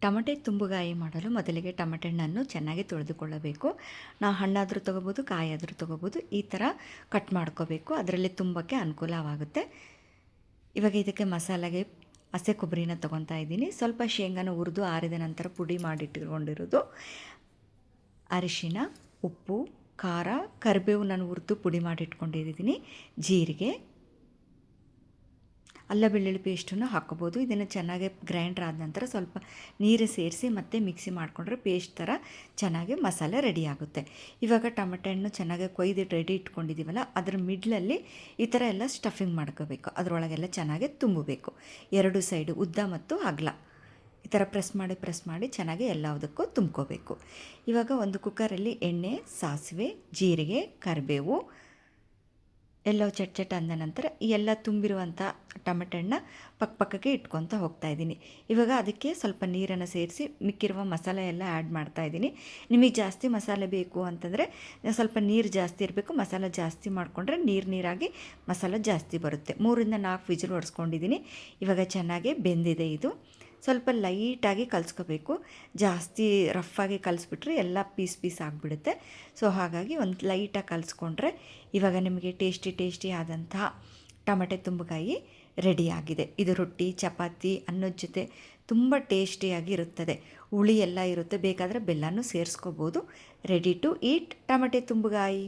ಟಮಟೆ ತುಂಬುಗಾಯಿ ಮಾಡಲು ಮೊದಲಿಗೆ ಟಮಟೆ ಹಣ್ಣನ್ನು ಚೆನ್ನಾಗಿ ತೊಳೆದುಕೊಳ್ಳಬೇಕು. ನಾವು ಹಣ್ಣಾದರೂ ತೊಗೋಬೋದು, ಕಾಯಾದರೂ ತೊಗೋಬೋದು. ಈ ಥರ ಕಟ್ ಮಾಡ್ಕೋಬೇಕು, ಅದರಲ್ಲಿ ತುಂಬಕ್ಕೆ ಅನುಕೂಲವಾಗುತ್ತೆ. ಇವಾಗ ಇದಕ್ಕೆ ಮಸಾಲೆಗೆ ಹಸಿ ಕೊಬ್ಬರಿನ ತೊಗೊತಾ ಇದ್ದೀನಿ. ಸ್ವಲ್ಪ ಶೇಂಗಾನ ಹುರಿದು ಆರಿದ ನಂತರ ಪುಡಿ ಮಾಡಿಟ್ಟುಕೊಂಡಿರೋದು, ಅರಿಶಿನ, ಉಪ್ಪು, ಖಾರ, ಕರಿಬೇವು ನಾನು ಹುರಿದು ಪುಡಿ ಮಾಡಿಟ್ಕೊಂಡಿದ್ದೀನಿ, ಜೀರಿಗೆ, ಅಲ್ಲ ಬೆಳ್ಳುಳ್ಳಿ ಪೇಸ್ಟನ್ನು ಹಾಕ್ಕೋಬೋದು. ಇದನ್ನು ಚೆನ್ನಾಗಿ ಗ್ರೈಂಡ್ರ್ ಆದ ನಂತರ ಸ್ವಲ್ಪ ನೀರು ಸೇರಿಸಿ ಮತ್ತೆ ಮಿಕ್ಸಿ ಮಾಡಿಕೊಂಡ್ರೆ ಪೇಸ್ಟ್ ಥರ ಚೆನ್ನಾಗಿ ಮಸಾಲೆ ರೆಡಿ ಆಗುತ್ತೆ. ಇವಾಗ ಟೊಮೆಟೊ ಹಣ್ಣು ಚೆನ್ನಾಗಿ ಕೊಯ್ದು ರೆಡಿ ಇಟ್ಕೊಂಡಿದ್ದೀವಲ್ಲ, ಅದರ ಮಿಡ್ಲಲ್ಲಿ ಈ ಥರ ಎಲ್ಲ ಸ್ಟಫಿಂಗ್ ಮಾಡ್ಕೋಬೇಕು. ಅದರೊಳಗೆಲ್ಲ ಚೆನ್ನಾಗಿ ತುಂಬಬೇಕು. ಎರಡು ಸೈಡು ಉದ್ದ ಮತ್ತು ಅಗಲ ಈ ಥರ ಪ್ರೆಸ್ ಮಾಡಿ ಚೆನ್ನಾಗಿ ಎಲ್ಲದಕ್ಕೂ ತುಂಬ್ಕೋಬೇಕು. ಇವಾಗ ಒಂದು ಕುಕ್ಕರಲ್ಲಿ ಎಣ್ಣೆ, ಸಾಸಿವೆ, ಜೀರಿಗೆ, ಕರಿಬೇವು ಎಲ್ಲ ಚಟ್ ಅಂದ ನಂತರ ಈ ಎಲ್ಲ ತುಂಬಿರುವಂಥ ಟೊಮೆಟೊ ಹಣ್ಣನ್ನ ಪಕ್ಕಕ್ಕೆ ಇಟ್ಕೊತ ಹೋಗ್ತಾಯಿದ್ದೀನಿ. ಇವಾಗ ಅದಕ್ಕೆ ಸ್ವಲ್ಪ ನೀರನ್ನು ಸೇರಿಸಿ ಮಿಕ್ಕಿರುವ ಮಸಾಲೆ ಎಲ್ಲ ಆ್ಯಡ್ ಮಾಡ್ತಾಯಿದ್ದೀನಿ. ನಿಮಗೆ ಜಾಸ್ತಿ ಮಸಾಲೆ ಬೇಕು ಅಂತಂದರೆ ಸ್ವಲ್ಪ ನೀರು ಜಾಸ್ತಿ ಇರಬೇಕು. ಮಸಾಲೆ ಜಾಸ್ತಿ ಮಾಡಿಕೊಂಡ್ರೆ ನೀರಾಗಿ ಮಸಾಲೆ ಜಾಸ್ತಿ ಬರುತ್ತೆ. 3-4 ವಿಜಿಲ್ ಹೊಡೆಸ್ಕೊಂಡಿದ್ದೀನಿ. ಇವಾಗ ಚೆನ್ನಾಗಿ ಬೆಂದಿದೆ. ಇದು ಸ್ವಲ್ಪ ಲೈಟಾಗಿ ಕಲಿಸ್ಕೋಬೇಕು. ಜಾಸ್ತಿ ರಫಾಗಿ ಕಲಿಸ್ಬಿಟ್ರೆ ಎಲ್ಲ ಪೀಸ್ ಆಗಿಬಿಡುತ್ತೆ. ಸೊ ಹಾಗಾಗಿ ಒಂದು ಲೈಟಾಗಿ ಕಲಿಸ್ಕೊಂಡ್ರೆ ಇವಾಗ ನಿಮಗೆ ಟೇಸ್ಟಿ ಆದಂತಹ ಟೊಮೆಟೊ ತುಂಬುಕಾಯಿ ರೆಡಿಯಾಗಿದೆ. ಇದು ರೊಟ್ಟಿ, ಚಪಾತಿ, ಅನ್ನದ ಜೊತೆ ತುಂಬ ಟೇಸ್ಟಿಯಾಗಿ ಇರುತ್ತದೆ. ಹುಳಿ ಎಲ್ಲ ಇರುತ್ತೆ, ಬೇಕಾದರೆ ಬೆಲ್ಲನೂ ಸೇರಿಸ್ಕೋಬೋದು. Ready to eat tomato ತುಂಬುಗಾಯಿ.